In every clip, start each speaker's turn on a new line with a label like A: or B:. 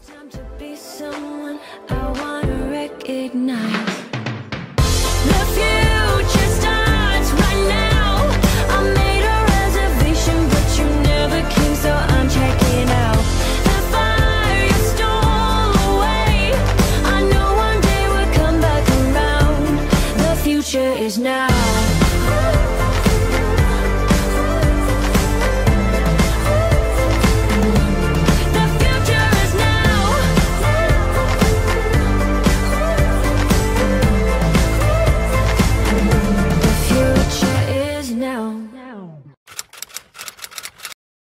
A: Time to be someone I wanna recognize. The future starts right now. I made a reservation, but you never came, so I'm checking out. The fire you stole away. I know one day we'll come back around. The future is now.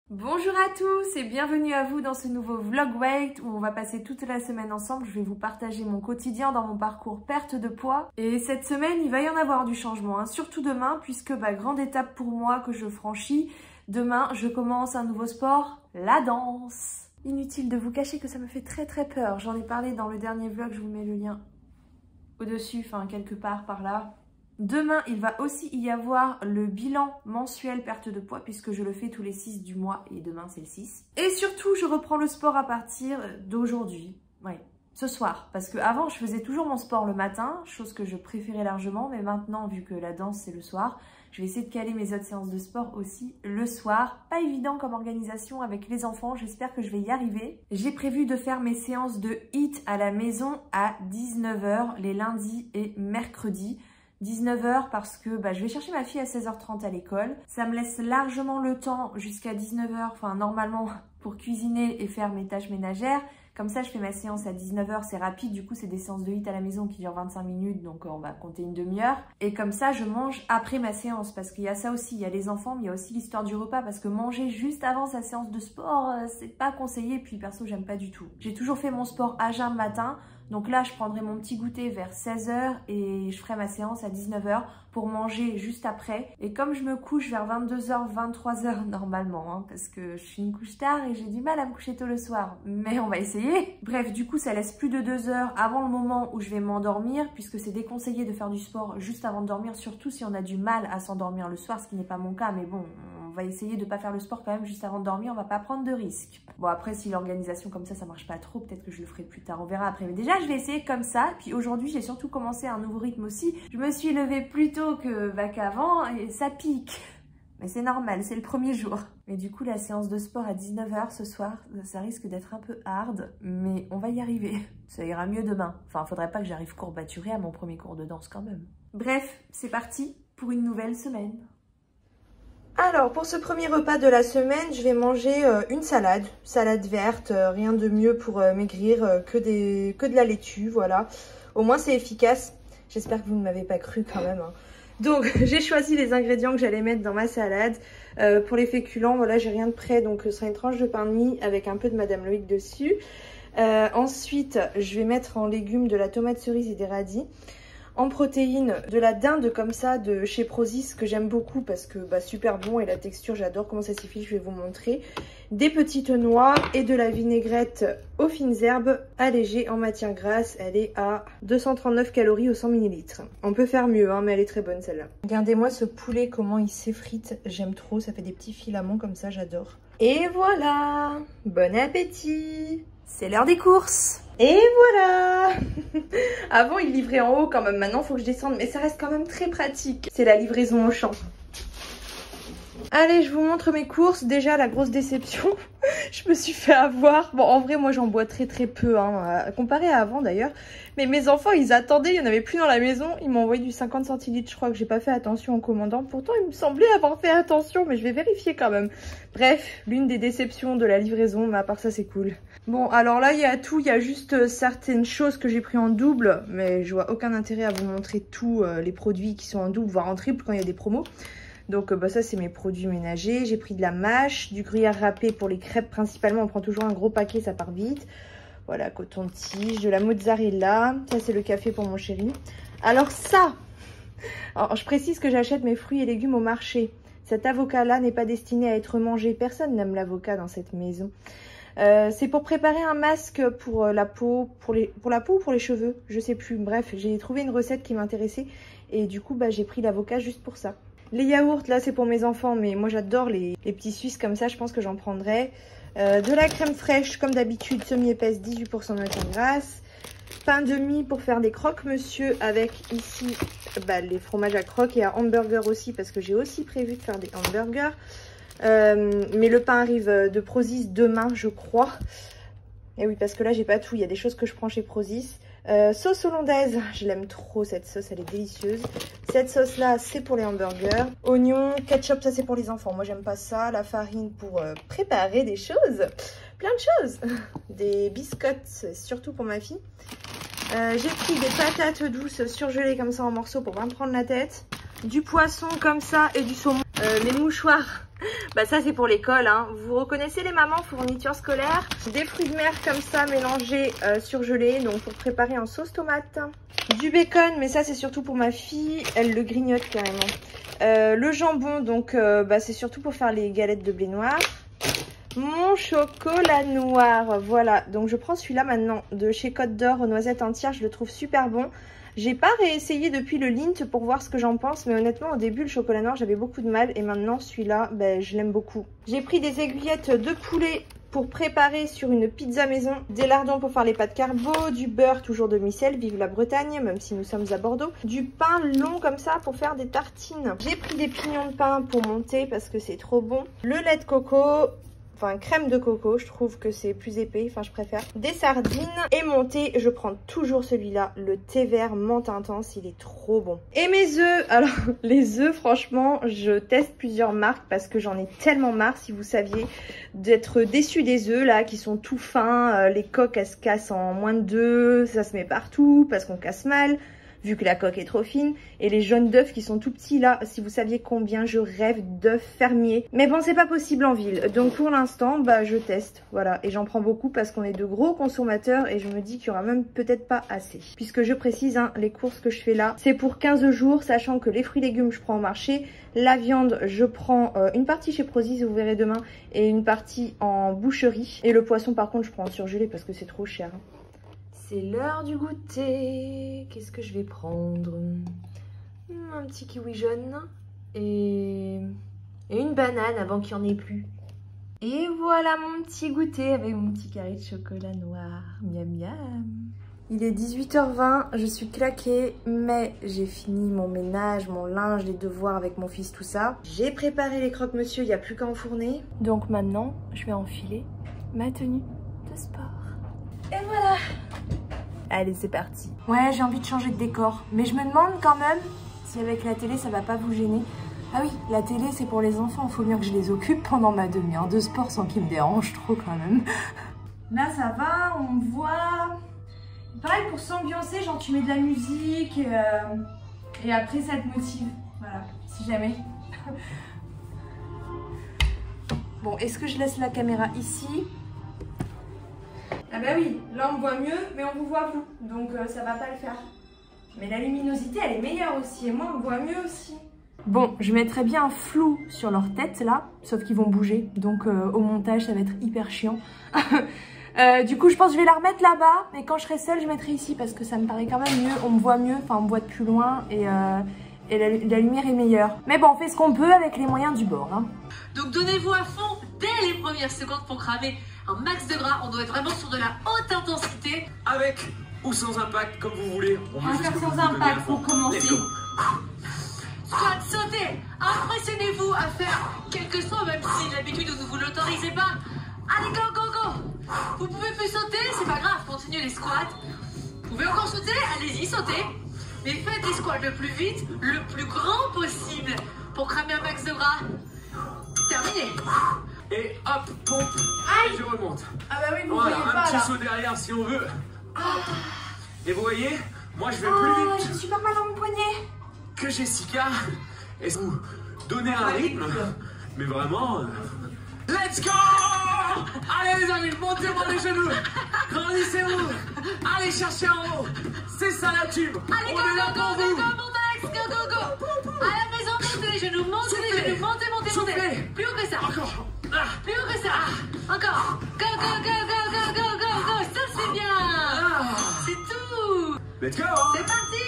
B: Bonjour à tous et bienvenue à vous dans ce nouveau vlog weight où on va passer toute la semaine ensemble. Je vais vous partager mon quotidien dans mon parcours perte de poids. Et cette semaine, il va y en avoir du changement, hein, surtout demain, puisque grande étape pour moi que je franchis. Demain, je commence un nouveau sport, la danse. Inutile de vous cacher que ça me fait très peur. J'en ai parlé dans le dernier vlog, je vous mets le lien au-dessus, enfin quelque part par là. Demain, il va aussi y avoir le bilan mensuel perte de poids puisque je le fais tous les 6 du mois et demain c'est le 6. Et surtout, je reprends le sport à partir d'aujourd'hui. Ouais, ce soir. Parce qu'avant, je faisais toujours mon sport le matin, chose que je préférais largement. Mais maintenant, vu que la danse c'est le soir, je vais essayer de caler mes autres séances de sport aussi le soir. Pas évident comme organisation avec les enfants, j'espère que je vais y arriver. J'ai prévu de faire mes séances de HIIT à la maison à 19 h les lundis et mercredis. 19 h parce que je vais chercher ma fille à 16 h 30 à l'école. Ça me laisse largement le temps jusqu'à 19 h, enfin normalement, pour cuisiner et faire mes tâches ménagères. Comme ça, je fais ma séance à 19 h, c'est rapide. Du coup, c'est des séances de HIIT à la maison qui durent 25 minutes, donc on va compter une demi-heure. Et comme ça, je mange après ma séance parce qu'il y a ça aussi. Il y a les enfants, mais il y a aussi l'histoire du repas parce que manger juste avant sa séance de sport, c'est pas conseillé. Puis perso, j'aime pas du tout. J'ai toujours fait mon sport à jeun le matin. Donc là, je prendrai mon petit goûter vers 16 h et je ferai ma séance à 19 h pour manger juste après. Et comme je me couche vers 22 h, 23 h normalement, hein, parce que je suis une couche tard et j'ai du mal à me coucher tôt le soir, mais on va essayer. Bref, du coup, ça laisse plus de 2 heures avant le moment où je vais m'endormir, puisque c'est déconseillé de faire du sport juste avant de dormir, surtout si on a du mal à s'endormir le soir, ce qui n'est pas mon cas, mais bon, on va essayer de pas faire le sport quand même juste avant de dormir, on va pas prendre de risques. Bon, après, si l'organisation comme ça marche pas trop, peut-être que je le ferai plus tard, on verra après. Mais déjà, je vais essayer comme ça. Puis aujourd'hui, j'ai surtout commencé un nouveau rythme aussi. Je me suis levée plus tôt qu'avant et ça pique. Mais c'est normal, c'est le premier jour. Mais du coup, la séance de sport à 19 h ce soir, ça risque d'être un peu hard, mais on va y arriver. Ça ira mieux demain. Enfin, faudrait pas que j'arrive courbaturée à mon premier cours de danse quand même. Bref, c'est parti pour une nouvelle semaine. Alors, pour ce premier repas de la semaine, je vais manger une salade verte, rien de mieux pour maigrir que de la laitue, voilà. Au moins, c'est efficace. J'espère que vous ne m'avez pas cru quand même, hein. Donc, j'ai choisi les ingrédients que j'allais mettre dans ma salade. Pour les féculents, voilà, j'ai rien de prêt, donc ce sera une tranche de pain de mie avec un peu de Madame Loïc dessus. Ensuite, je vais mettre en légumes de la tomate cerise et des radis. En protéines, de la dinde comme ça de chez Prozis que j'aime beaucoup parce que super bon et la texture j'adore comment ça s'effiche, je vais vous montrer. Des petites noix et de la vinaigrette aux fines herbes allégée en matière grasse. Elle est à 239 calories au 100 ml. On peut faire mieux hein, mais elle est très bonne celle-là. Regardez-moi ce poulet comment il s'effrite, j'aime trop, ça fait des petits filaments comme ça, j'adore. Et voilà, bon appétit. C'est l'heure des courses. Et voilà. Avant, il livrait en haut quand même. Maintenant, il faut que je descende. Mais ça reste quand même très pratique. C'est la livraison au champ. Allez, je vous montre mes courses. Déjà, la grosse déception. Je me suis fait avoir. Bon, en vrai, moi, j'en bois très peu. Hein, comparé à avant, d'ailleurs. Mais mes enfants, ils attendaient. Il n'y en avait plus dans la maison. Ils m'ont envoyé du 50 centilitres. Je crois que j'ai pas fait attention en commandant. Pourtant, il me semblait avoir fait attention. Mais je vais vérifier quand même. Bref, l'une des déceptions de la livraison. Mais à part ça, c'est cool. Bon, alors là, il y a tout. Il y a juste certaines choses que j'ai pris en double. Mais je vois aucun intérêt à vous montrer tous les produits qui sont en double, voire en triple quand il y a des promos. Donc ça, c'est mes produits ménagers. J'ai pris de la mâche, du gruyère râpé pour les crêpes principalement. On prend toujours un gros paquet, ça part vite. Voilà, coton-tige, de la mozzarella. Ça, c'est le café pour mon chéri. Alors ça, alors, je précise que j'achète mes fruits et légumes au marché. Cet avocat-là n'est pas destiné à être mangé. Personne n'aime l'avocat dans cette maison. C'est pour préparer un masque pour la peau, pour la peau ou pour les cheveux, je sais plus. Bref, j'ai trouvé une recette qui m'intéressait et du coup, j'ai pris l'avocat juste pour ça. Les yaourts, là, c'est pour mes enfants, mais moi, j'adore les petits Suisses comme ça. Je pense que j'en prendrai.
C: De la crème fraîche, comme d'habitude, semi-épaisse, 18% de matière grasse. Pain de mie pour faire des croque-monsieur avec ici les fromages à croque et à hamburger aussi parce que j'ai aussi prévu de faire des hamburgers. Mais le pain arrive de Prozis demain, je crois. Et oui, parce que là, j'ai pas tout. Il y a des choses que je prends chez Prozis. Sauce hollandaise, je l'aime trop cette sauce, elle est délicieuse. Cette sauce là, c'est pour les hamburgers. Oignons, ketchup, ça c'est pour les enfants. Moi, j'aime pas ça. La farine pour préparer des choses. Plein de choses. Des biscottes, surtout pour ma fille. J'ai pris des patates douces surgelées comme ça en morceaux pour pas me prendre la tête. Du poisson comme ça et du saumon. Les mouchoirs, ça c'est pour l'école, hein. Vous reconnaissez les mamans, fournitures scolaires. Des fruits de mer comme ça mélangés, surgelés, donc pour préparer en sauce tomate. Du bacon, mais ça c'est surtout pour ma fille, elle le grignote carrément. Le jambon, donc c'est surtout pour faire les galettes de blé noir. Mon chocolat noir, voilà, donc je prends celui-là maintenant de chez Côte d'Or aux noisettes entières, je le trouve super bon. J'ai pas réessayé depuis le Lindt pour voir ce que j'en pense, mais honnêtement au début le chocolat noir j'avais beaucoup de mal et maintenant celui-là je l'aime beaucoup. J'ai pris des aiguillettes de poulet pour préparer sur une pizza maison, des lardons pour faire les pâtes carbo, du beurre toujours de Micelle, vive la Bretagne même si nous sommes à Bordeaux, du pain long comme ça pour faire des tartines. J'ai pris des pignons de pain pour monter parce que c'est trop bon, le lait de coco, enfin crème de coco, je trouve que c'est plus épais, enfin je préfère. Des sardines et mon thé, je prends toujours celui-là, le thé vert menthe intense, il est trop bon. Et mes œufs, alors les œufs franchement, je teste plusieurs marques parce que j'en ai tellement marre, si vous saviez, d'être déçue des œufs là, qui sont tout fins, les coques elles se cassent en moins de 2, ça se met partout parce qu'on casse mal. Vu que la coque est trop fine, et les jaunes d'œufs qui sont tout petits là, si vous saviez combien je rêve d'œufs fermiers. Mais bon, c'est pas possible en ville, donc pour l'instant, je teste, voilà, et j'en prends beaucoup parce qu'on est de gros consommateurs et je me dis qu'il y aura même peut-être pas assez. Puisque je précise, hein, les courses que je fais là, c'est pour 15 jours, sachant que les fruits et légumes je prends au marché, la viande je prends une partie chez Prozis, vous verrez demain, et une partie en boucherie. Et le poisson par contre je prends en surgelé parce que c'est trop cher. C'est l'heure du goûter. Qu'est-ce que je vais prendre? Un petit kiwi jaune et une banane avant qu'il n'y en ait plus. Et voilà mon petit goûter avec mon petit carré de chocolat noir. Miam miam. Il est 18h20, je suis claquée, mais j'ai fini mon ménage, mon linge, les devoirs avec mon fils, tout ça. J'ai préparé les croque-monsieur, il n'y a plus qu'à enfourner. Donc maintenant, je vais enfiler ma tenue de sport. Et voilà. Allez, c'est parti. Ouais, j'ai envie de changer de décor. Mais je me demande quand même si avec la télé, ça va pas vous gêner. Ah oui, la télé, c'est pour les enfants. Il faut bien que je les occupe pendant ma demi-heure de sport sans qu'ils me dérangent trop quand même. Là, ça va, on me voit. Pareil, pour s'ambiancer, genre tu mets de la musique et après, ça te motive. Voilà, si jamais. Bon, est-ce que je laisse la caméra ici ? Ah bah oui, là on me voit mieux, mais on vous voit vous, donc ça va pas le faire. Mais la luminosité, elle est meilleure aussi, et moi on me voit mieux aussi. Bon, je mettrai bien un flou sur leur tête là, sauf qu'ils vont bouger, donc au montage ça va être hyper chiant. Du coup je pense que je vais la remettre là-bas, mais quand je serai seule je mettrai ici, parce que ça me paraît quand même mieux, on me voit mieux, enfin on me voit de plus loin, et la lumière est meilleure. Mais bon, on fait ce qu'on peut avec les moyens du bord. Hein.
D: Donc donnez-vous à fond dès les premières secondes pour cramer un max de gras. On doit être vraiment sur de la haute intensité.
E: Avec ou sans impact, comme vous voulez.
B: On va faire sans impact pour commencer.
D: Squat, sautez. Impressionnez-vous à faire quel que soit, même si d'habitude vous ne vous l'autorisez pas. Allez, go, go, go. Vous pouvez plus sauter, c'est pas grave, continuez les squats. Vous pouvez encore sauter, allez-y, sautez. Mais faites les squats le plus vite, le plus grand possible pour cramer un max de gras. Terminé.
E: Et hop, pompe.
B: Aïe.
E: Et je remonte.
B: Ah bah oui, vous
E: voilà,
B: voyez
E: un
B: pas
E: petit
B: là.
E: saut derrière si on veut. Et vous voyez, moi je vais
B: Oh,
E: plus vite
B: j'ai super mal dans mon poignet.
E: que Jessica. Et vous donnez un rythme, mais vraiment. Let's go! Allez les amis, montez-moi les genoux. Grandissez-vous. Allez chercher en haut. C'est ça la tube.
D: Allez, go,
E: On est là
D: go,
E: pour
D: go,
E: vous.
D: go, go, Montex, go, go, go. À la maison, montez les genoux, montez les genoux, montez, montez, montez.
E: Soufflez.
D: Plus haut que ça.
E: Encore.
D: Plus haut que ça. Encore. Go, go, go, go, go, go, go, go. Ça, c'est bien. C'est tout.
E: Let's go!
D: C'est parti.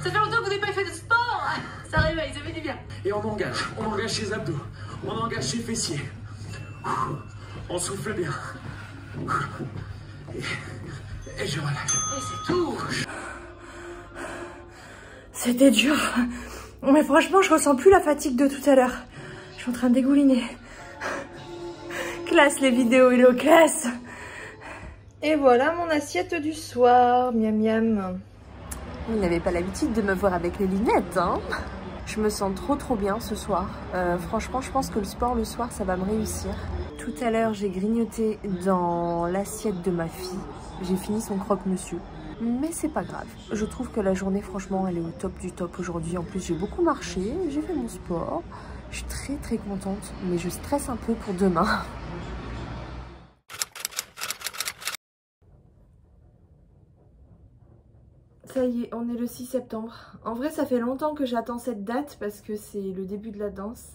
D: Ça fait longtemps que vous n'avez pas fait de sport. Ça réveille, ça fait du bien.
E: Et on engage ses abdos, on engage ses fessiers. On souffle bien. Et je relâche. Et c'est tout.
B: C'était dur. Mais franchement, je ressens plus la fatigue de tout à l'heure. Je suis en train de dégouliner. Classe les vidéos, Hello, classe.
C: Et voilà mon assiette du soir, miam miam.
B: Vous n'avez pas l'habitude de me voir avec les lunettes, hein? Je me sens trop bien ce soir. Franchement, je pense que le sport le soir, ça va me réussir. Tout à l'heure, j'ai grignoté dans l'assiette de ma fille. J'ai fini son croque-monsieur. Mais c'est pas grave. Je trouve que la journée, franchement, elle est au top du top aujourd'hui. En plus, j'ai beaucoup marché, j'ai fait mon sport. Je suis très contente, mais je stresse un peu pour demain. Ça y est, on est le 6 septembre. En vrai, ça fait longtemps que j'attends cette date parce que c'est le début de la danse.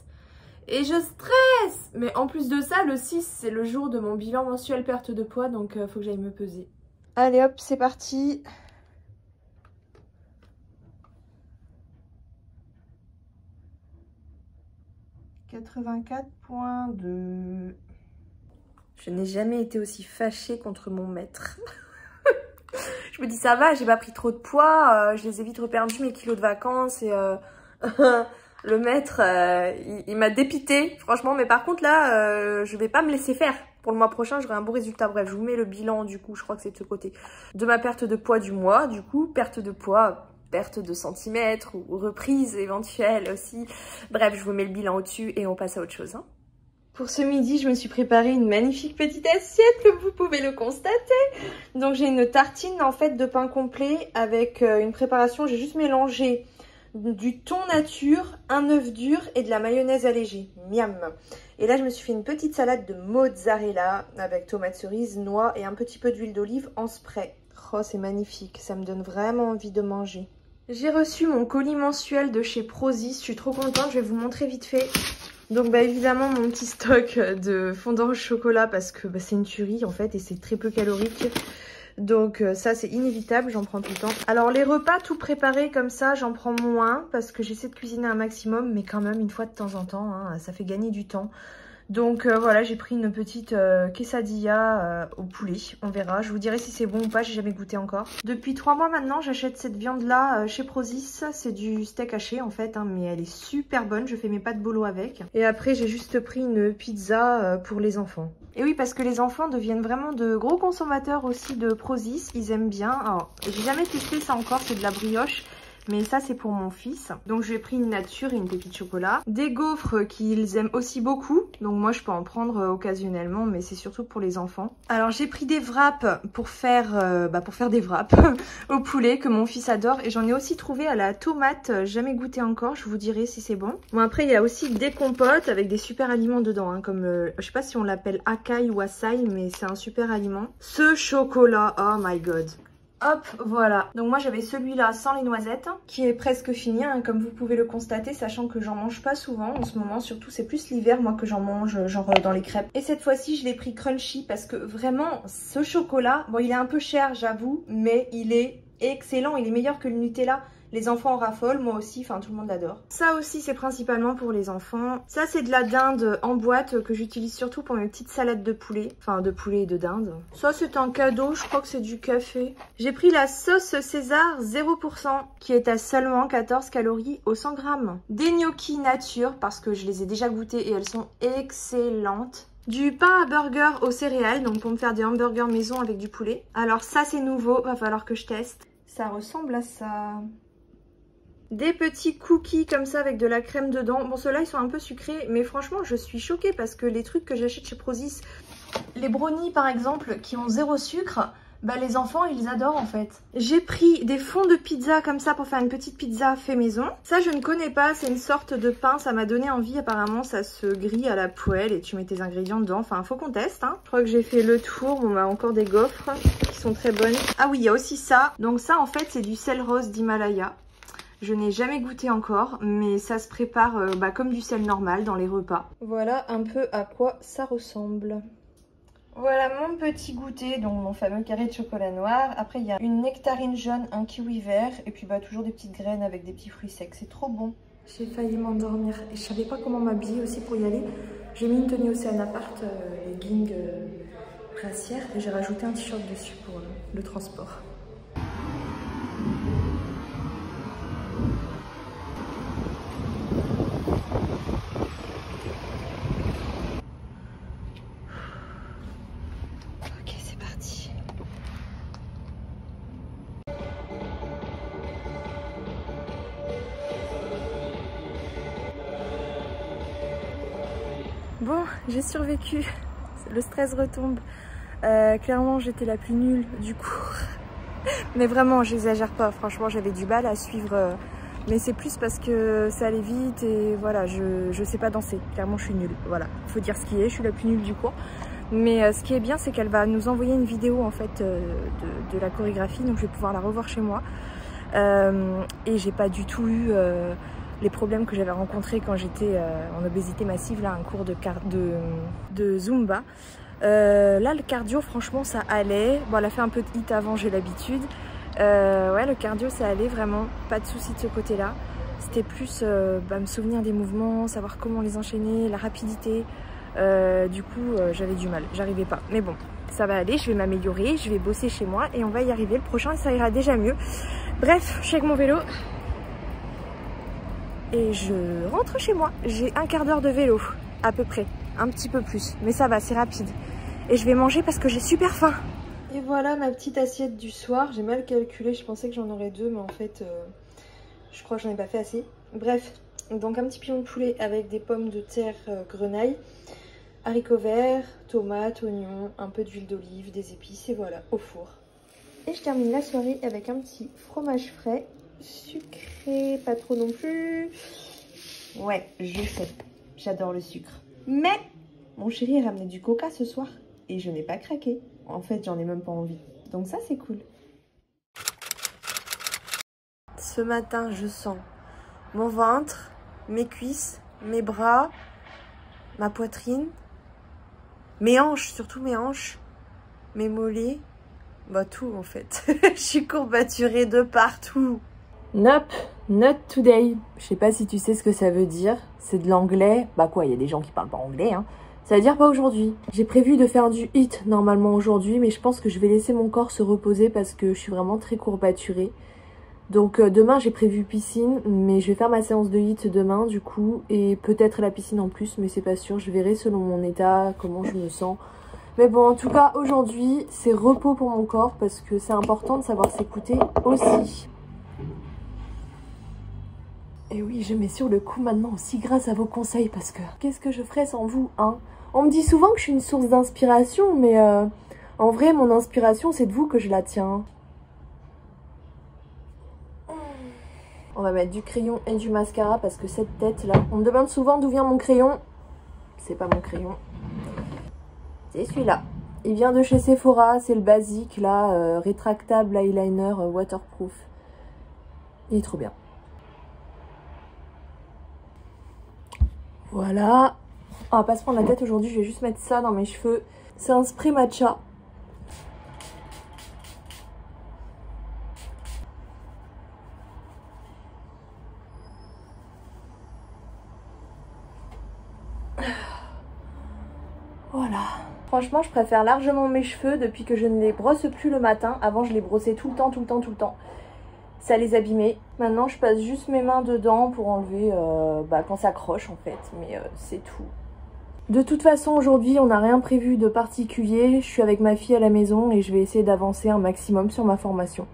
B: Et je stresse! Mais en plus de ça, le 6, c'est le jour de mon bilan mensuel perte de poids, donc faut que j'aille me peser.
C: Allez hop, c'est parti. « 84,2 ».
B: Je n'ai jamais été aussi fâchée contre mon maître. Je me dis ça va, j'ai pas pris trop de poids, je les ai vite reperdus mes kilos de vacances et le maître il m'a dépité franchement, mais par contre là je vais pas me laisser faire. Pour le mois prochain j'aurai un bon résultat. Bref, je vous mets le bilan du coup, je crois que c'est de ce côté, de ma perte de poids du mois, du coup perte de poids, perte de centimètres ou reprise éventuelle aussi. Bref, je vous mets le bilan au-dessus et on passe à autre chose, hein.
C: Pour ce midi, je me suis préparé une magnifique petite assiette, comme vous pouvez le constater. Donc j'ai une tartine en fait de pain complet avec une préparation. J'ai juste mélangé du thon nature, un œuf dur et de la mayonnaise allégée. Miam. Et là, je me suis fait une petite salade de mozzarella avec tomates cerises, noix et un petit peu d'huile d'olive en spray. Oh, c'est magnifique. Ça me donne vraiment envie de manger. J'ai reçu mon colis mensuel de chez Prozis. Je suis trop contente. Je vais vous montrer vite fait. Donc bah évidemment mon petit stock de fondant au chocolat parce que bah, c'est une tuerie en fait et c'est très peu calorique. Donc ça c'est inévitable, j'en prends tout le temps. Alors les repas tout préparés comme ça, j'en prends moins parce que j'essaie de cuisiner un maximum, mais quand même une fois de temps en temps, hein, ça fait gagner du temps. Donc voilà, j'ai pris une petite quesadilla au poulet, on verra. Je vous dirai si c'est bon ou pas, j'ai jamais goûté encore. Depuis 3 mois maintenant, j'achète cette viande-là chez Prozis. C'est du steak haché en fait, hein, mais elle est super bonne. Je fais mes pâtes bolo avec. Et après, j'ai juste pris une pizza pour les enfants. Et oui, parce que les enfants deviennent vraiment de gros consommateurs aussi de Prozis. Ils aiment bien. Alors, j'ai jamais testé ça encore, c'est de la brioche. Mais ça c'est pour mon fils. Donc je lui ai pris une nature et une pépite chocolat. Des gaufres qu'ils aiment aussi beaucoup. Donc moi je peux en prendre occasionnellement, mais c'est surtout pour les enfants. Alors j'ai pris des wraps pour faire des wraps au poulet que mon fils adore. Et j'en ai aussi trouvé à la tomate, jamais goûté encore. Je vous dirai si c'est bon. Bon après il y a aussi des compotes avec des super aliments dedans. Hein, comme je sais pas si on l'appelle acai ou açaï, mais c'est un super aliment. Ce chocolat, oh my god. Hop, voilà. Donc moi j'avais celui-là sans les noisettes, qui est presque fini, hein, comme vous pouvez le constater, sachant que j'en mange pas souvent en ce moment. Surtout c'est plus l'hiver moi que j'en mange, genre dans les crêpes. Et cette fois-ci je l'ai pris crunchy parce que vraiment ce chocolat, bon il est un peu cher j'avoue, mais il est excellent, il est meilleur que le Nutella. Les enfants en raffolent, moi aussi, enfin tout le monde l'adore. Ça aussi c'est principalement pour les enfants. Ça c'est de la dinde en boîte que j'utilise surtout pour mes petites salades de poulet. Enfin de poulet et de dinde. Ça c'est un cadeau, je crois que c'est du café. J'ai pris la sauce César 0% qui est à seulement 14 calories au 100 grammes. Des gnocchis nature parce que je les ai déjà goûtés et elles sont excellentes. Du pain à burger aux céréales, donc pour me faire des hamburgers maison avec du poulet. Alors ça c'est nouveau, va falloir que je teste. Ça ressemble à ça. Des petits cookies comme ça avec de la crème dedans. Bon ceux-là ils sont un peu sucrés, mais franchement je suis choquée parce que les trucs que j'achète chez Prozis, les brownies par exemple qui ont 0 sucre, bah les enfants ils adorent en fait. J'ai pris des fonds de pizza comme ça pour faire une petite pizza fait maison. Ça je ne connais pas, c'est une sorte de pain, ça m'a donné envie. Apparemment ça se grille à la poêle et tu mets tes ingrédients dedans. Enfin faut qu'on teste, hein. Je crois que j'ai fait le tour. Bon bah encore des gaufres qui sont très bonnes. Ah oui il y a aussi ça. Donc ça en fait c'est du sel rose d'Himalaya. Je n'ai jamais goûté encore, mais ça se prépare comme du sel normal dans les repas. Voilà un peu à quoi ça ressemble. Voilà mon petit goûter, donc mon fameux carré de chocolat noir. Après il y a une nectarine jaune, un kiwi vert et puis toujours des petites graines avec des petits fruits secs. C'est trop bon.
B: J'ai failli m'endormir et je savais pas comment m'habiller aussi pour y aller. J'ai mis une tenue Océan Apart, legging brassière, et j'ai rajouté un t-shirt dessus pour le transport. Ok, c'est parti. Bon, j'ai survécu, le stress retombe. Clairement, j'étais la plus nulle du cours. Mais vraiment, j'exagère pas, franchement, j'avais du mal à suivre. Mais c'est plus parce que ça allait vite et voilà, je sais pas danser. Clairement, je suis nulle. Voilà, faut dire ce qui est, je suis la plus nulle du cours. Mais ce qui est bien, c'est qu'elle va nous envoyer une vidéo en fait de la chorégraphie, donc je vais pouvoir la revoir chez moi. Et j'ai pas du tout eu les problèmes que j'avais rencontrés quand j'étais en obésité massive, là, un cours de Zumba. Là, le cardio, franchement, ça allait. Bon, elle a fait un peu de hit avant, j'ai l'habitude. Ouais, le cardio, ça allait vraiment. Pas de soucis de ce côté-là. C'était plus me souvenir des mouvements, savoir comment les enchaîner, la rapidité. Du coup, j'avais du mal, j'arrivais pas. Mais bon, ça va aller, je vais m'améliorer, je vais bosser chez moi et on va y arriver. Le prochain, ça ira déjà mieux. Bref, je suis avec mon vélo. Et je rentre chez moi. J'ai un quart d'heure de vélo, à peu près. Un petit peu plus, mais ça va, c'est rapide. Et je vais manger parce que j'ai super faim. Et voilà ma petite assiette du soir. J'ai mal calculé, je pensais que j'en aurais deux, mais en fait, je crois que j'en ai pas fait assez. Bref, donc un petit pilon de poulet avec des pommes de terre grenaille, haricots verts, tomates, oignons, un peu d'huile d'olive, des épices et voilà, au four. Et je termine la soirée avec un petit fromage frais, sucré, pas trop non plus. Ouais, je sais, j'adore le sucre. Mais mon chéri a ramené du coca ce soir et je n'ai pas craqué. En fait, j'en ai même pas envie. Donc ça, c'est cool. Ce matin, je sens mon ventre, mes cuisses, mes bras, ma poitrine, mes hanches, surtout mes hanches, mes mollets. Bah tout en fait. Je suis courbaturée de partout. Nope, not today. Je sais pas si tu sais ce que ça veut dire. C'est de l'anglais. Bah quoi, il y a des gens qui parlent pas anglais, hein. Ça veut dire pas aujourd'hui. J'ai prévu de faire du HIIT normalement aujourd'hui, mais je pense que je vais laisser mon corps se reposer parce que je suis vraiment très courbaturée. Donc demain j'ai prévu piscine, mais je vais faire ma séance de HIIT demain du coup, et peut-être la piscine en plus, mais c'est pas sûr. Je verrai selon mon état, comment je me sens. Mais bon, en tout cas aujourd'hui c'est repos pour mon corps parce que c'est important de savoir s'écouter aussi. Et oui, je mets sur le coup maintenant aussi grâce à vos conseils parce que qu'est-ce que je ferais sans vous, hein? On me dit souvent que je suis une source d'inspiration, mais en vrai, mon inspiration, c'est de vous que je la tiens. On va mettre du crayon et du mascara parce que cette tête-là... On me demande souvent d'où vient mon crayon. C'est pas mon crayon. C'est celui-là. Il vient de chez Sephora, c'est le basique, là, rétractable eyeliner waterproof. Il est trop bien. Voilà. On va pas se prendre la tête aujourd'hui, je vais juste mettre ça dans mes cheveux. C'est un spray matcha. Voilà. Franchement, je préfère largement mes cheveux depuis que je ne les brosse plus le matin. Avant, je les brossais tout le temps. Ça les abîmait. Maintenant, je passe juste mes mains dedans pour enlever quand ça croche en fait. Mais c'est tout. De toute façon, aujourd'hui, on n'a rien prévu de particulier. Je suis avec ma fille à la maison et je vais essayer d'avancer un maximum sur ma formation.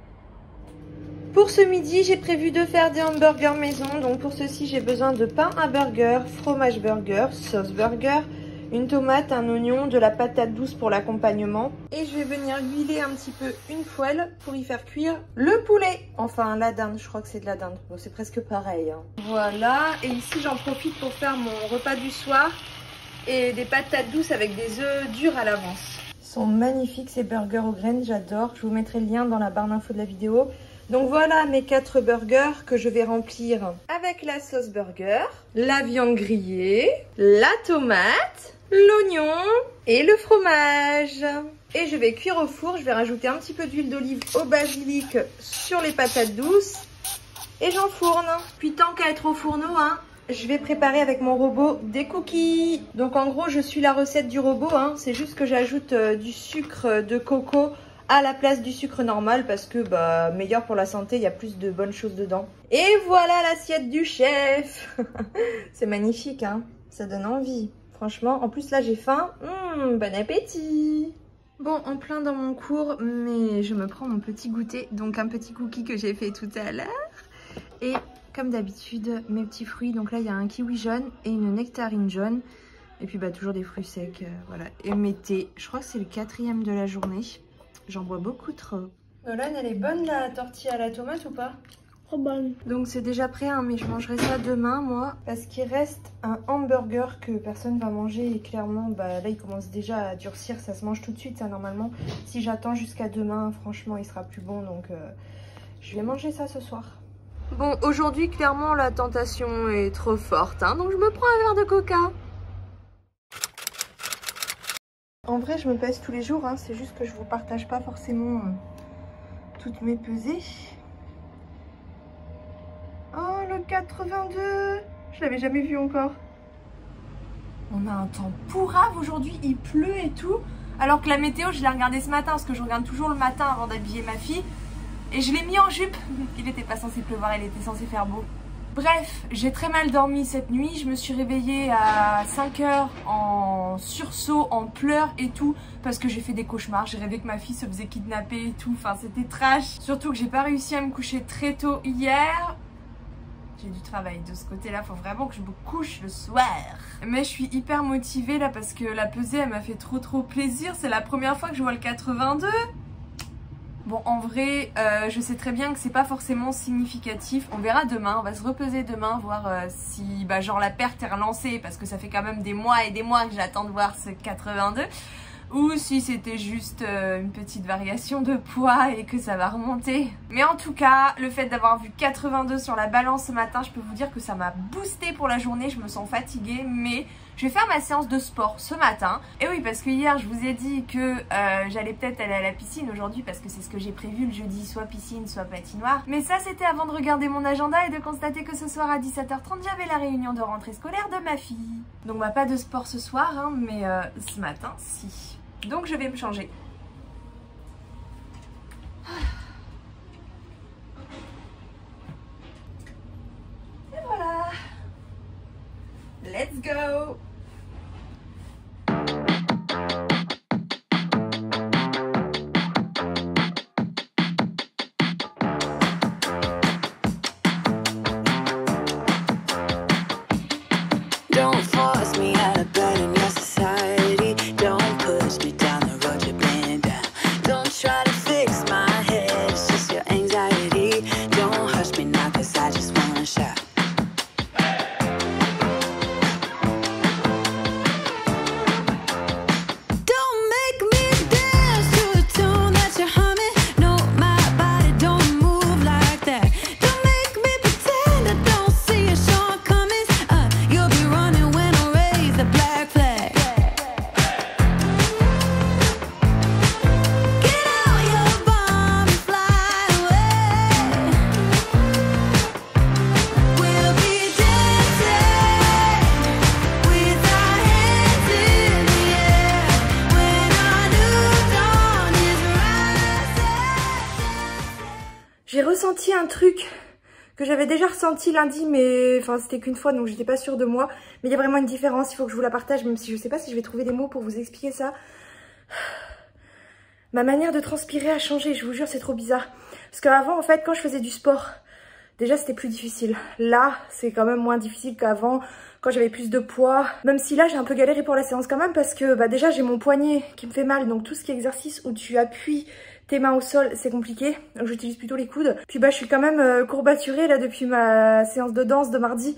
B: Pour ce midi, j'ai prévu de faire des hamburgers maison. Donc pour ceci, j'ai besoin de pain à burger, fromage burger, sauce burger, une tomate, un oignon, de la patate douce pour l'accompagnement. Et je vais venir huiler un petit peu une poêle pour y faire cuire le poulet. Enfin, la dinde, je crois que c'est de la dinde. Bon, c'est presque pareil, hein. Voilà, et ici j'en profite pour faire mon repas du soir. Et des patates douces avec des œufs durs à l'avance. Ils sont magnifiques ces burgers aux graines, j'adore. Je vous mettrai le lien dans la barre d'infos de la vidéo. Donc voilà mes 4 burgers que je vais remplir avec la sauce burger, la viande grillée, la tomate, l'oignon et le fromage. Et je vais cuire au four, je vais rajouter un petit peu d'huile d'olive au basilic sur les patates douces.
C: et j'enfourne. Puis tant qu'à être au fourneau, hein, je vais préparer avec mon robot des cookies. Donc en gros, je suis la recette du robot, hein. C'est juste que j'ajoute du sucre de coco à la place du sucre normal parce que bah meilleur pour la santé, il y a plus de bonnes choses dedans. Et voilà l'assiette du chef. C'est magnifique, hein. Ça donne envie. Franchement, en plus là j'ai faim. Bon appétit. Bon, en plein dans mon cours, mais je me prends mon petit goûter. Donc un petit cookie que j'ai fait tout à l'heure. Et comme d'habitude, mes petits fruits. Donc là, il y a un kiwi jaune et une nectarine jaune. Et puis bah toujours des fruits secs, voilà. Et mes thés, je crois que c'est le 4e de la journée. J'en bois beaucoup trop. Nolan, elle est bonne la tortilla à la tomate ou pas?
F: Trop bonne.
C: Donc c'est déjà prêt, hein, mais je mangerai ça demain, moi. Parce qu'il reste un hamburger que personne va manger. Et clairement, bah, là, il commence déjà à durcir. Ça se mange tout de suite, ça, normalement. Si j'attends jusqu'à demain, franchement, il sera plus bon. Donc je vais manger ça ce soir. Bon, aujourd'hui, clairement, la tentation est trop forte, hein, donc je me prends un verre de coca. En vrai, je me pèse tous les jours, hein, c'est juste que je vous partage pas forcément toutes mes pesées. Oh, le 82! Je l'avais jamais vu encore. On a un temps pourrave aujourd'hui, il pleut et tout. Alors que la météo, je l'ai regardée ce matin, parce que je regarde toujours le matin avant d'habiller ma fille. Et je l'ai mis en jupe. Il n'était pas censé pleuvoir, il était censé faire beau. Bref, j'ai très mal dormi cette nuit. Je me suis réveillée à 5 h en sursaut, en pleurs et tout. Parce que j'ai fait des cauchemars. J'ai rêvé que ma fille se faisait kidnapper et tout. Enfin, c'était trash. Surtout que j'ai pas réussi à me coucher très tôt hier. J'ai du travail de ce côté-là. Faut vraiment que je me couche le soir. Mais je suis hyper motivée là parce que la pesée, elle m'a fait trop plaisir. C'est la première fois que je vois le 82. Bon, en vrai, je sais très bien que c'est pas forcément significatif. On verra demain, on va se repeser demain, voir si bah, genre la perte est relancée, parce que ça fait quand même des mois et des mois que j'attends de voir ce 82. Ou si c'était juste une petite variation de poids et que ça va remonter. Mais en tout cas, le fait d'avoir vu 82 sur la balance ce matin, je peux vous dire que ça m'a boosté pour la journée. Je me sens fatiguée, mais je vais faire ma séance de sport ce matin. Et oui, parce que hier, je vous ai dit que j'allais peut-être aller à la piscine aujourd'hui, parce que c'est ce que j'ai prévu le jeudi, soit piscine, soit patinoire. Mais ça, c'était avant de regarder mon agenda et de constater que ce soir à 17h30, j'avais la réunion de rentrée scolaire de ma fille. Donc bah pas de sport ce soir, hein, mais ce matin, si. Donc je vais me changer. Et voilà. Let's go.
A: Don't force me out of bed in your society. Don't push me down the road you've been down. Don't try to fix my head, it's just your anxiety. Don't hush me now, cause I just wanna shout. Don't make me dance to a tune that you're humming. No, my body don't move like that. Don't make me pretend I don't see your shortcomings. You'll be running when I raise the black flag. Get out your bomb and fly away. We'll be dancing with our hands in the air when our new dawn is rising.
C: J'ai ressenti un truc que j'avais déjà ressenti lundi, mais enfin c'était qu'une fois, donc j'étais pas sûre de moi. Mais il y a vraiment une différence, il faut que je vous la partage, même si je sais pas si je vais trouver des mots pour vous expliquer ça. Ma manière de transpirer a changé, je vous jure, c'est trop bizarre. Parce qu'avant, en fait, quand je faisais du sport, déjà c'était plus difficile. Là, c'est quand même moins difficile qu'avant, quand j'avais plus de poids. Même si là, j'ai un peu galéré pour la séance quand même, parce que bah, déjà j'ai mon poignet qui me fait mal, donc tout ce qui est exercice où tu appuies tes mains au sol, c'est compliqué, donc j'utilise plutôt les coudes. Puis bah je suis quand même courbaturée là depuis ma séance de danse de mardi.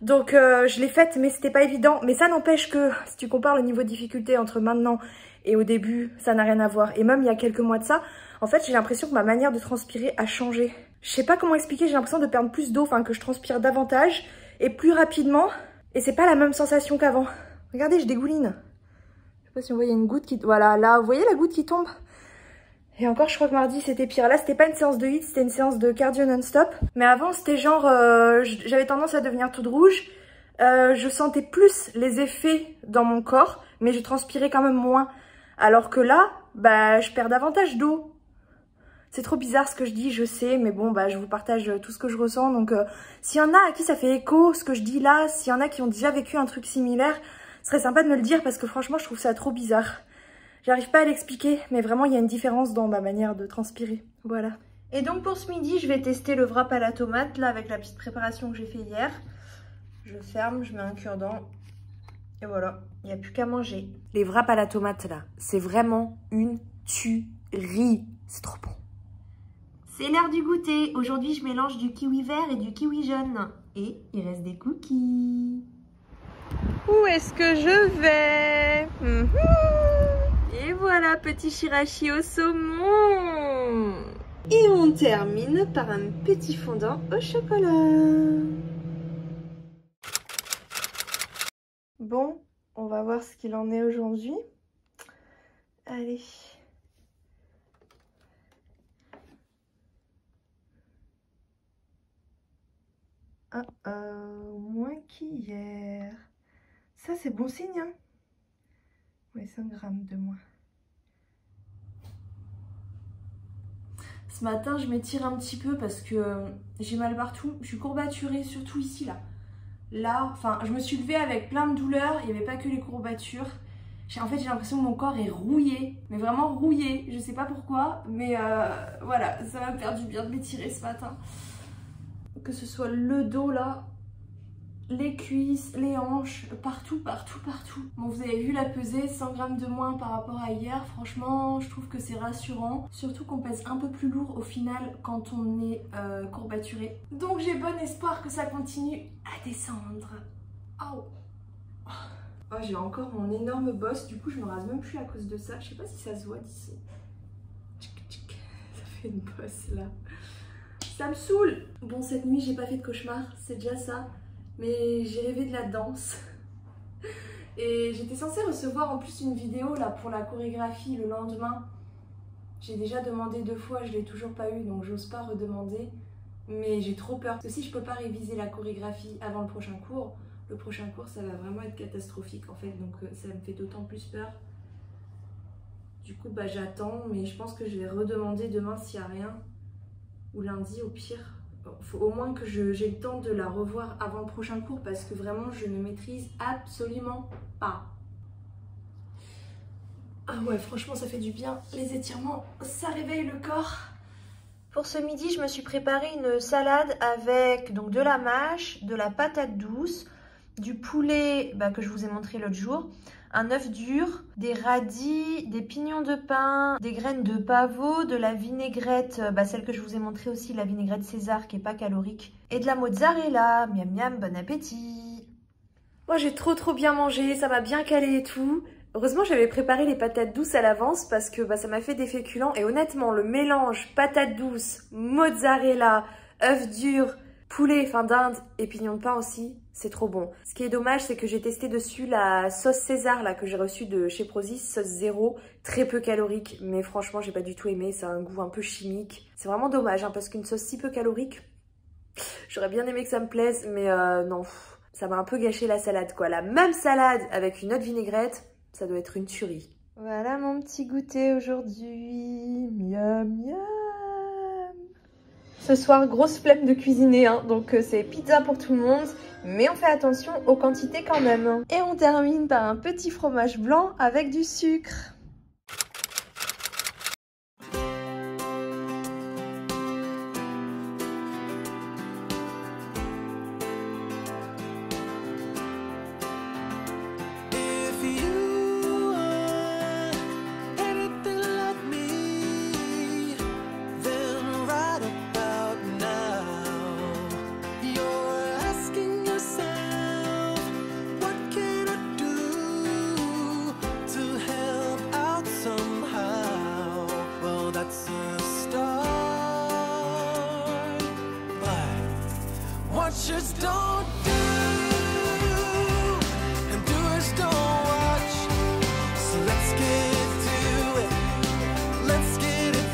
C: Donc je l'ai faite, mais c'était pas évident. Mais ça n'empêche que si tu compares le niveau de difficulté entre maintenant et au début, ça n'a rien à voir. Et même il y a quelques mois de ça, en fait j'ai l'impression que ma manière de transpirer a changé. Je sais pas comment expliquer, j'ai l'impression de perdre plus d'eau, enfin que je transpire davantage et plus rapidement. Et c'est pas la même sensation qu'avant. Regardez, je dégouline. Je sais pas si on voit, il y a une goutte qui... Voilà, là, vous voyez la goutte qui tombe? Et encore, je crois que mardi c'était pire. Là, c'était pas une séance de HIIT, c'était une séance de cardio non-stop. Mais avant, c'était genre, j'avais tendance à devenir toute rouge. Je sentais plus les effets dans mon corps, mais je transpirais quand même moins. Alors que là, bah, je perds davantage d'eau. C'est trop bizarre ce que je dis, je sais, mais bon, bah, je vous partage tout ce que je ressens. Donc, s'il y en a à qui ça fait écho, ce que je dis là, s'il y en a qui ont déjà vécu un truc similaire, ce serait sympa de me le dire parce que franchement, je trouve ça trop bizarre. J'arrive pas à l'expliquer, mais vraiment, il y a une différence dans ma manière de transpirer. Voilà. Et donc, pour ce midi, je vais tester le wrap à la tomate, là, avec la petite préparation que j'ai fait hier. Je ferme, je mets un cure-dent. Et voilà, il n'y a plus qu'à manger.
B: Les wraps à la tomate, là, c'est vraiment une tuerie. C'est trop bon.
C: C'est l'heure du goûter. Aujourd'hui, je mélange du kiwi vert et du kiwi jaune. Et il reste des cookies. Où est-ce que je vais? Et voilà, petit shirashi au saumon. Et on termine par un petit fondant au chocolat. Bon, on va voir ce qu'il en est aujourd'hui. Allez. Moins qu'hier. Ça, c'est bon signe, hein? Ouais, 5 grammes de moins.
B: Ce matin, je m'étire un petit peu parce que j'ai mal partout. Je suis courbaturée, surtout ici, là. Là, enfin, je me suis levée avec plein de douleurs. Il n'y avait pas que les courbatures. En fait, j'ai l'impression que mon corps est rouillé. Mais vraiment rouillé. Je sais pas pourquoi. Mais voilà, ça m'a fait du bien de m'étirer ce matin. Que ce soit le dos, là, les cuisses, les hanches, partout, partout, partout. Bon, vous avez vu la pesée, 100 grammes de moins par rapport à hier. Franchement, je trouve que c'est rassurant. Surtout qu'on pèse un peu plus lourd au final quand on est courbaturé. Donc j'ai bon espoir que ça continue à descendre. Oh, oh, j'ai encore mon énorme bosse. Du coup, je me rase même plus à cause de ça. Je sais pas si ça se voit d'ici. Ça fait une bosse là. Ça me saoule. Bon, cette nuit, j'ai pas fait de cauchemar. C'est déjà ça. Mais j'ai rêvé de la danse. Et j'étais censée recevoir en plus une vidéo là pour la chorégraphie le lendemain. J'ai déjà demandé 2 fois, je l'ai toujours pas eu, donc j'ose pas redemander. Mais j'ai trop peur. Parce que si je peux pas réviser la chorégraphie avant le prochain cours ça va vraiment être catastrophique en fait. Donc ça me fait d'autant plus peur. Du coup bah j'attends, mais je pense que je vais redemander demain s'il n'y a rien. Ou lundi au pire. Faut au moins que j'ai le temps de la revoir avant le prochain cours parce que vraiment je ne maîtrise absolument pas. Ah ouais, franchement ça fait du bien. Les étirements, ça réveille le corps.
C: Pour ce midi, je me suis préparé une salade avec donc de la mâche, de la patate douce, du poulet que je vous ai montré l'autre jour, un œuf dur, des radis, des pignons de pain, des graines de pavot, de la vinaigrette, celle que je vous ai montré aussi, la vinaigrette César qui est pas calorique, et de la mozzarella. Miam miam, bon appétit. Moi j'ai trop bien mangé, ça m'a bien calé et tout. Heureusement j'avais préparé les patates douces à l'avance parce que ça m'a fait des féculents. Et honnêtement le mélange patate douce, mozzarella, œuf dur, poulet, dinde et pignons de pain aussi, c'est trop bon. Ce qui est dommage, c'est que j'ai testé dessus la sauce César là que j'ai reçue de chez Prozis, sauce 0, très peu calorique, mais franchement j'ai pas du tout aimé, ça a un goût un peu chimique. C'est vraiment dommage parce qu'une sauce si peu calorique, j'aurais bien aimé que ça me plaise, mais non, ça m'a un peu gâché la salade quoi. La même salade avec une autre vinaigrette, ça doit être une tuerie. Voilà mon petit goûter aujourd'hui, miam miam. Ce soir, grosse flemme de cuisiner, donc c'est pizza pour tout le monde. Mais on fait attention aux quantités quand même. Et on termine par un petit fromage blanc avec du sucre.
F: Watchers don't do, and doers don't watch. So let's get to it. Let's get it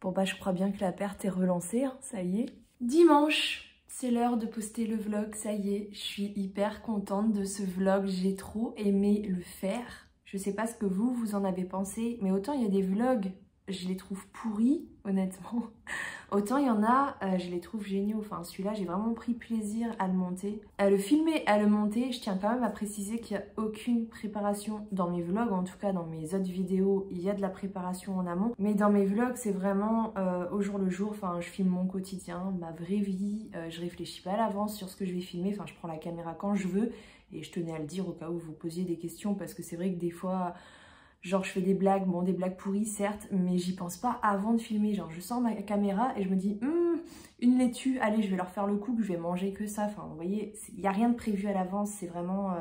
B: Bon bah je crois bien que la perte est relancée, hein, ça y est. Dimanche, c'est l'heure de poster le vlog, ça y est. Je suis hyper contente de ce vlog, j'ai trop aimé le faire. Je sais pas ce que vous en avez pensé, mais autant il y a des vlogs, je les trouve pourris, honnêtement. Autant il y en a, je les trouve géniaux. Enfin, celui-là, j'ai vraiment pris plaisir à le monter. À le filmer, à le monter, je tiens quand même à préciser qu'il n'y a aucune préparation dans mes vlogs. En tout cas, dans mes autres vidéos, il y a de la préparation en amont. Mais dans mes vlogs, c'est vraiment au jour le jour. Enfin, je filme mon quotidien, ma vraie vie. Je réfléchis pas à l'avance sur ce que je vais filmer. Enfin, je prends la caméra quand je veux. Et je tenais à le dire au cas où vous posiez des questions. Parce que c'est vrai que des fois... Genre je fais des blagues, bon des blagues pourries certes, mais j'y pense pas avant de filmer. Genre je sors ma caméra et je me dis une laitue, allez je vais leur faire le coup que je vais manger que ça. Enfin vous voyez, il n'y a rien de prévu à l'avance, c'est vraiment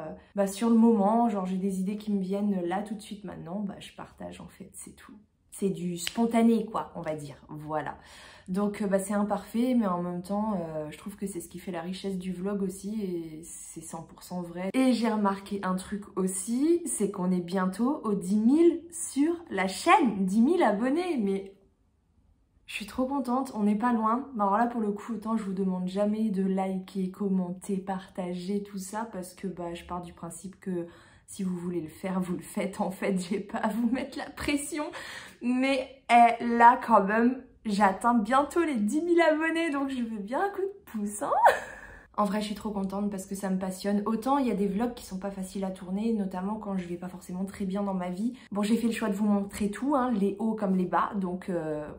B: sur le moment. Genre j'ai des idées qui me viennent là tout de suite maintenant, bah je partage en fait, c'est tout. C'est du spontané quoi, on va dire, voilà. Donc c'est imparfait, mais en même temps, je trouve que c'est ce qui fait la richesse du vlog aussi, et c'est 100% vrai. Et j'ai remarqué un truc aussi, c'est qu'on est bientôt aux 10 000 sur la chaîne, 10 000 abonnés, mais je suis trop contente, on n'est pas loin. Bah alors là pour le coup, autant je vous demande jamais de liker, commenter, partager, tout ça, parce que je pars du principe que si vous voulez le faire, vous le faites. En fait, j'ai pas à vous mettre la pression, mais là quand même, j'atteins bientôt les 10 000 abonnés, donc je veux bien un coup de pouce, hein. En vrai, je suis trop contente parce que ça me passionne. Autant il y a des vlogs qui sont pas faciles à tourner, notamment quand je vais pas forcément très bien dans ma vie. Bon, j'ai fait le choix de vous montrer tout, hein, les hauts comme les bas, donc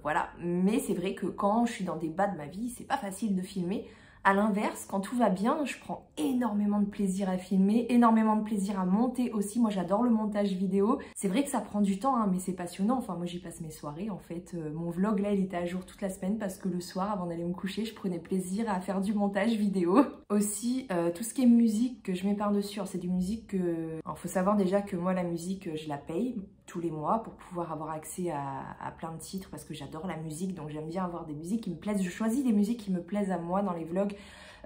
B: voilà. Mais c'est vrai que quand je suis dans des bas de ma vie, c'est pas facile de filmer. À l'inverse, quand tout va bien, je prends énormément de plaisir à filmer, énormément de plaisir à monter aussi. Moi, j'adore le montage vidéo. C'est vrai que ça prend du temps, hein, mais c'est passionnant. Enfin, moi, j'y passe mes soirées, en fait. Mon vlog, là, il était à jour toute la semaine parce que le soir, avant d'aller me coucher, je prenais plaisir à faire du montage vidéo. Aussi, tout ce qui est musique que je mets par-dessus, c'est du musique que... Alors, faut savoir déjà que moi, la musique, je la paye tous les mois pour pouvoir avoir accès à plein de titres parce que j'adore la musique, donc j'aime bien avoir des musiques qui me plaisent. Je choisis des musiques qui me plaisent à moi dans les vlogs.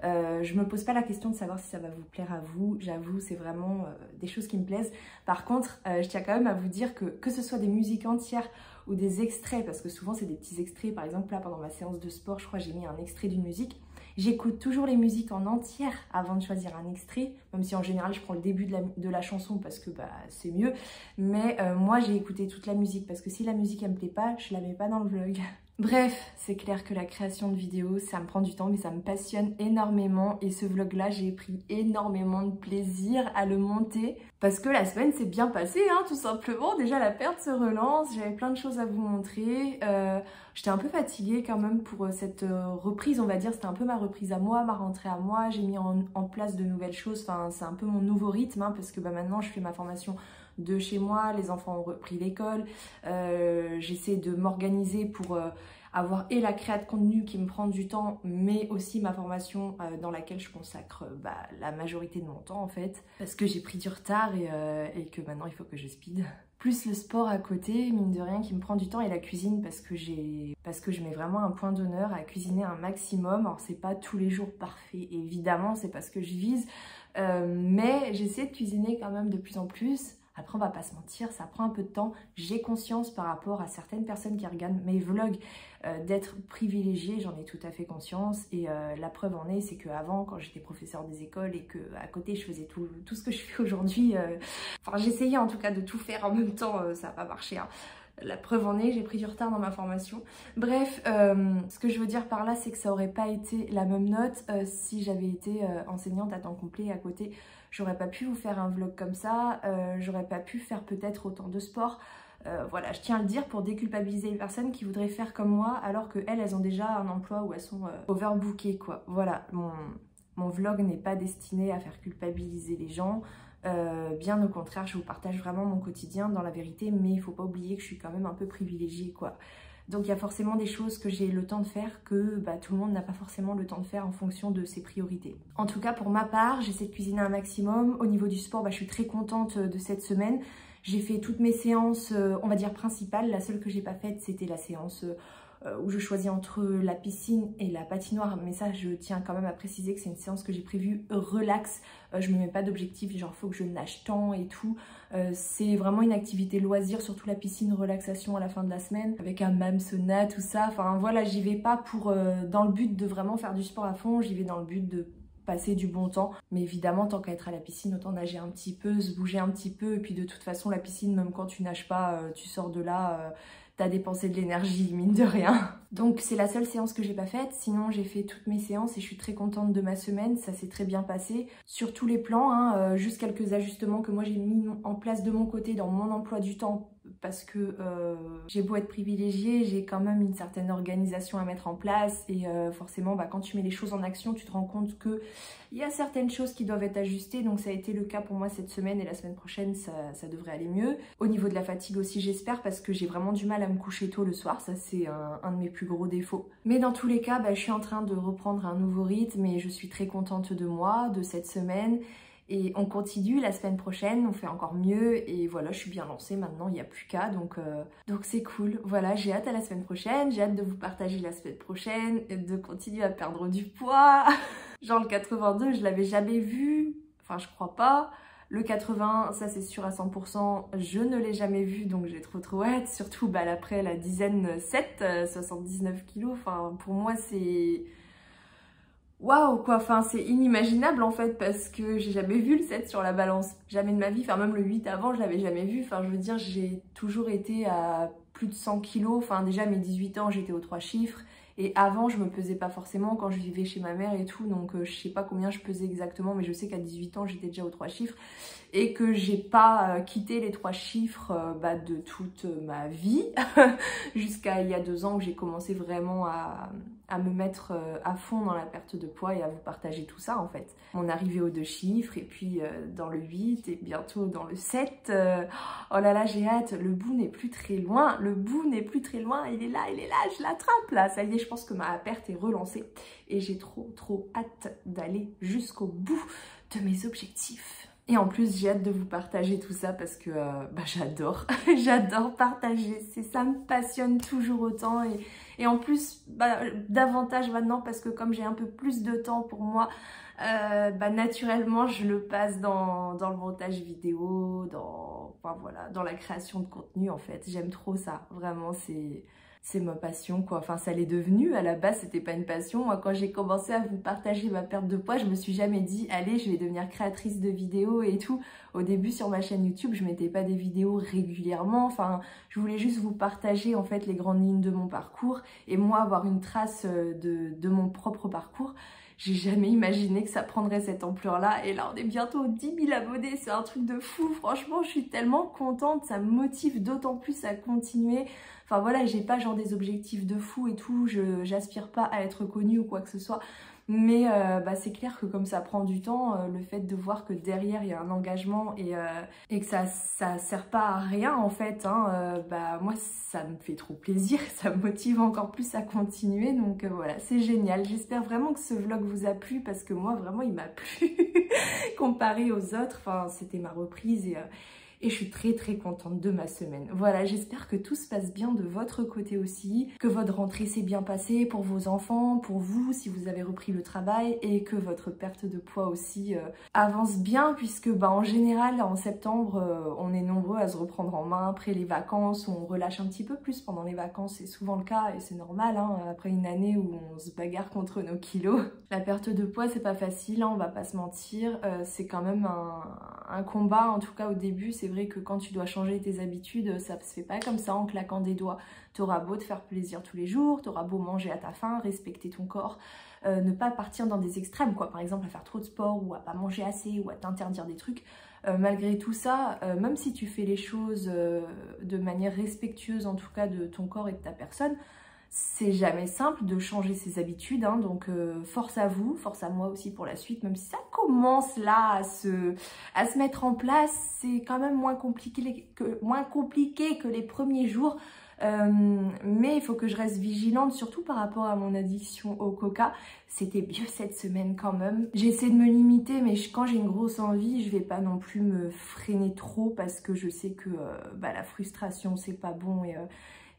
B: Je me pose pas la question de savoir si ça va vous plaire à vous, j'avoue, c'est vraiment des choses qui me plaisent. Par contre, je tiens quand même à vous dire que ce soit des musiques entières ou des extraits, parce que souvent c'est des petits extraits, par exemple là pendant ma séance de sport, je crois j'ai mis un extrait d'une musique. J'écoute toujours les musiques en entière avant de choisir un extrait, même si en général je prends le début de la chanson parce que c'est mieux. Mais moi j'ai écouté toute la musique parce que si la musique elle me plaît pas, je la mets pas dans le vlog. Bref, c'est clair que la création de vidéos, ça me prend du temps, mais ça me passionne énormément. Et ce vlog-là, j'ai pris énormément de plaisir à le monter. Parce que la semaine s'est bien passée, hein, tout simplement. Déjà, la perte se relance, j'avais plein de choses à vous montrer. J'étais un peu fatiguée quand même pour cette reprise, on va dire. C'était un peu ma reprise à moi, ma rentrée à moi. J'ai mis en place de nouvelles choses. Enfin, c'est un peu mon nouveau rythme, hein, parce que maintenant, je fais ma formation de chez moi, les enfants ont repris l'école, j'essaie de m'organiser pour avoir et la création de contenu qui me prend du temps, mais aussi ma formation dans laquelle je consacre la majorité de mon temps en fait, parce que j'ai pris du retard et que maintenant il faut que je speed. Plus le sport à côté, mine de rien, qui me prend du temps, et la cuisine parce que je mets vraiment un point d'honneur à cuisiner un maximum. Alors c'est pas tous les jours parfait, évidemment, c'est pas ce que je vise, mais j'essaie de cuisiner quand même de plus en plus. Après, on va pas se mentir, ça prend un peu de temps. J'ai conscience par rapport à certaines personnes qui regardent mes vlogs d'être privilégiée, j'en ai tout à fait conscience. Et la preuve en est, c'est qu'avant, quand j'étais professeure des écoles et qu'à côté, je faisais tout ce que je fais aujourd'hui, enfin, j'essayais en tout cas de tout faire en même temps, ça n'a pas marché, hein. La preuve en est, j'ai pris du retard dans ma formation. Bref, ce que je veux dire par là, c'est que ça aurait pas été la même note si j'avais été enseignante à temps complet à côté. J'aurais pas pu vous faire un vlog comme ça, j'aurais pas pu faire peut-être autant de sport. Voilà, je tiens à le dire pour déculpabiliser les personnes qui voudraient faire comme moi alors qu'elles ont déjà un emploi où elles sont overbookées, quoi. Voilà, mon vlog n'est pas destiné à faire culpabiliser les gens. Bien au contraire, je vous partage vraiment mon quotidien dans la vérité, mais il faut pas oublier que je suis quand même un peu privilégiée, quoi. Donc il y a forcément des choses que j'ai le temps de faire que tout le monde n'a pas forcément le temps de faire en fonction de ses priorités. En tout cas pour ma part, j'essaie de cuisiner un maximum. Au niveau du sport, je suis très contente de cette semaine. J'ai fait toutes mes séances, on va dire principales. La seule que j'ai pas faite, c'était la séance où je choisis entre la piscine et la patinoire, mais ça je tiens quand même à préciser que c'est une séance que j'ai prévue relax, je me mets pas d'objectif genre faut que je nage tant et tout, c'est vraiment une activité loisir, surtout la piscine relaxation à la fin de la semaine avec un hammam sauna tout ça, enfin voilà, j'y vais pas pour dans le but de vraiment faire du sport à fond, j'y vais dans le but de passer du bon temps, mais évidemment tant qu'à être à la piscine autant nager un petit peu, se bouger un petit peu, et puis de toute façon la piscine même quand tu nages pas, tu sors de là, t'as dépensé de l'énergie mine de rien. Donc c'est la seule séance que j'ai pas faite, sinon j'ai fait toutes mes séances et je suis très contente de ma semaine, ça s'est très bien passé sur tous les plans, hein, juste quelques ajustements que moi j'ai mis en place de mon côté dans mon emploi du temps, parce que j'ai beau être privilégiée, j'ai quand même une certaine organisation à mettre en place et forcément quand tu mets les choses en action, tu te rends compte que il y a certaines choses qui doivent être ajustées, donc ça a été le cas pour moi cette semaine et la semaine prochaine ça devrait aller mieux. Au niveau de la fatigue aussi j'espère, parce que j'ai vraiment du mal à me coucher tôt le soir, ça c'est un de mes plus gros défauts. Mais dans tous les cas, je suis en train de reprendre un nouveau rythme et je suis très contente de moi, de cette semaine. Et on continue la semaine prochaine, on fait encore mieux et voilà, je suis bien lancée maintenant, il n'y a plus qu'à, donc c'est cool. Voilà, j'ai hâte à la semaine prochaine, j'ai hâte de vous partager la semaine prochaine, de continuer à perdre du poids. Genre le 82, je l'avais jamais vu, enfin je crois pas. Le 80, ça c'est sûr à 100%, je ne l'ai jamais vu, donc j'ai trop hâte. Surtout après la dizaine 7, 79 kilos, enfin pour moi c'est... Waouh quoi, enfin c'est inimaginable en fait, parce que j'ai jamais vu le 7 sur la balance, jamais de ma vie, enfin même le 8 avant je l'avais jamais vu, enfin je veux dire j'ai toujours été à plus de 100 kilos, enfin déjà mes 18 ans j'étais aux 3 chiffres, et avant je me pesais pas forcément quand je vivais chez ma mère et tout, donc je sais pas combien je pesais exactement, mais je sais qu'à 18 ans j'étais déjà aux 3 chiffres, et que j'ai pas quitté les 3 chiffres de toute ma vie, jusqu'à il y a 2 ans où j'ai commencé vraiment à me mettre à fond dans la perte de poids et à vous partager tout ça en fait. On arrivait aux 2 chiffres et puis dans le 8 et bientôt dans le 7. Oh là là, j'ai hâte, le bout n'est plus très loin, le bout n'est plus très loin, il est là, je l'attrape là, ça y est, je pense que ma perte est relancée et j'ai trop hâte d'aller jusqu'au bout de mes objectifs. Et en plus, j'ai hâte de vous partager tout ça parce que j'adore, j'adore partager, ça me passionne toujours autant et en plus, davantage maintenant parce que comme j'ai un peu plus de temps pour moi, naturellement, je le passe dans le montage vidéo, dans la création de contenu en fait. J'aime trop ça, vraiment, c'est ma passion quoi, enfin ça l'est devenu, à la base c'était pas une passion. Moi quand j'ai commencé à vous partager ma perte de poids, je me suis jamais dit allez je vais devenir créatrice de vidéos et tout. Au début sur ma chaîne YouTube je mettais pas des vidéos régulièrement, enfin je voulais juste vous partager en fait les grandes lignes de mon parcours et moi avoir une trace de mon propre parcours. J'ai jamais imaginé que ça prendrait cette ampleur-là. Et là, on est bientôt aux 10 000 abonnés. C'est un truc de fou. Franchement, je suis tellement contente. Ça me motive d'autant plus à continuer. Enfin voilà, j'ai pas genre des objectifs de fou et tout. J'aspire pas à être connue ou quoi que ce soit. Mais c'est clair que comme ça prend du temps, le fait de voir que derrière il y a un engagement et que ça sert pas à rien en fait, hein, moi ça me fait trop plaisir, ça me motive encore plus à continuer, donc voilà, c'est génial. J'espère vraiment que ce vlog vous a plu parce que moi vraiment il m'a plu comparé aux autres, enfin c'était ma reprise et je suis très contente de ma semaine. Voilà, j'espère que tout se passe bien de votre côté aussi, que votre rentrée s'est bien passée pour vos enfants, pour vous si vous avez repris le travail, et que votre perte de poids aussi avance bien, puisque en général en septembre on est nombreux à se reprendre en main après les vacances, où on relâche un petit peu plus pendant les vacances, c'est souvent le cas et c'est normal hein, après une année où on se bagarre contre nos kilos. La perte de poids c'est pas facile, hein, on va pas se mentir, c'est quand même un combat, en tout cas au début. C'est vrai que quand tu dois changer tes habitudes, ça se fait pas comme ça en claquant des doigts. T'auras beau te faire plaisir tous les jours, t'auras beau manger à ta faim, respecter ton corps, ne pas partir dans des extrêmes quoi, par exemple à faire trop de sport ou à pas manger assez ou à t'interdire des trucs. Malgré tout ça, même si tu fais les choses de manière respectueuse en tout cas de ton corps et de ta personne, c'est jamais simple de changer ses habitudes, hein, donc force à vous, force à moi aussi pour la suite, même si ça commence là à se mettre en place, c'est quand même moins compliqué que les premiers jours, mais il faut que je reste vigilante, surtout par rapport à mon addiction au coca. C'était mieux cette semaine quand même. J'essaie de me limiter, mais quand j'ai une grosse envie, je vais pas non plus me freiner trop parce que je sais que la frustration c'est pas bon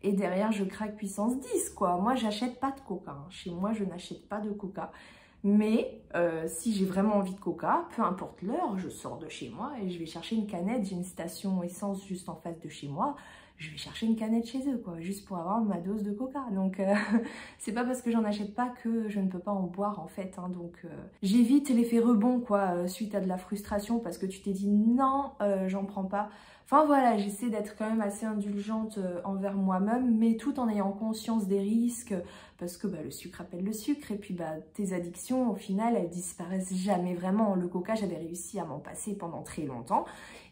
B: et derrière je craque puissance 10 quoi. Moi j'achète pas de coca, hein. Chez moi je n'achète pas de coca. Mais si j'ai vraiment envie de coca, peu importe l'heure, je sors de chez moi et je vais chercher une canette. J'ai une station essence juste en face de chez moi. Je vais chercher une canette chez eux, quoi, juste pour avoir ma dose de coca. Donc, c'est pas parce que j'en achète pas que je ne peux pas en boire, en fait. Hein. Donc, j'évite l'effet rebond, quoi, suite à de la frustration parce que tu t'es dit non, j'en prends pas. Enfin, voilà, j'essaie d'être quand même assez indulgente envers moi-même, mais tout en ayant conscience des risques parce que le sucre appelle le sucre et puis tes addictions, au final, elles disparaissent jamais vraiment. Le coca, j'avais réussi à m'en passer pendant très longtemps.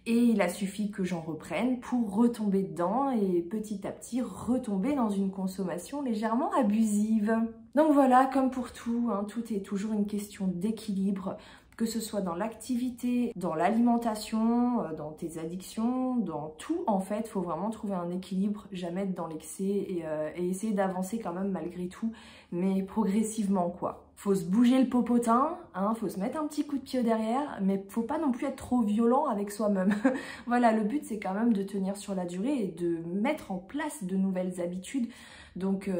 B: Et il a suffi que j'en reprenne pour retomber dedans et petit à petit retomber dans une consommation légèrement abusive. Donc voilà, comme pour tout, hein, tout est toujours une question d'équilibre, que ce soit dans l'activité, dans l'alimentation, dans tes addictions, dans tout en fait, il faut vraiment trouver un équilibre, jamais être dans l'excès et essayer d'avancer quand même malgré tout, mais progressivement quoi. Faut se bouger le popotin, hein, faut se mettre un petit coup de pied derrière, mais faut pas non plus être trop violent avec soi-même. Voilà, le but c'est quand même de tenir sur la durée et de mettre en place de nouvelles habitudes, donc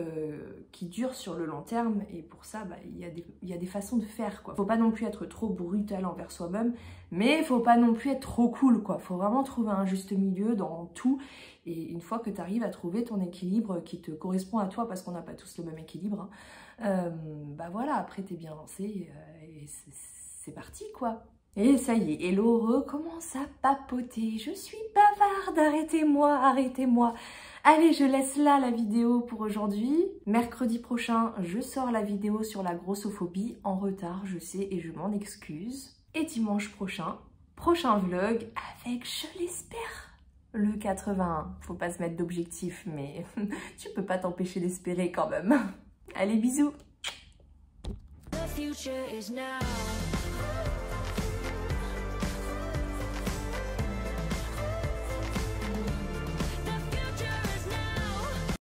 B: qui durent sur le long terme. Et pour ça, il y a des façons de faire, quoi. Faut pas non plus être trop brutal envers soi-même, mais faut pas non plus être trop cool, quoi. Faut vraiment trouver un juste milieu dans tout. Et une fois que tu arrives à trouver ton équilibre qui te correspond à toi, parce qu'on n'a pas tous le même équilibre, hein, voilà, après t'es bien lancé et c'est parti quoi. Et ça y est, Hello recommence à papoter. Je suis bavarde, arrêtez-moi, arrêtez-moi. Allez, je laisse là la vidéo pour aujourd'hui. Mercredi prochain, je sors la vidéo sur la grossophobie, en retard, je sais, et je m'en excuse. Et dimanche prochain vlog avec, je l'espère, le 81. Faut pas se mettre d'objectif, mais tu peux pas t'empêcher d'espérer quand même. Allez, bisous!
A: The future is now.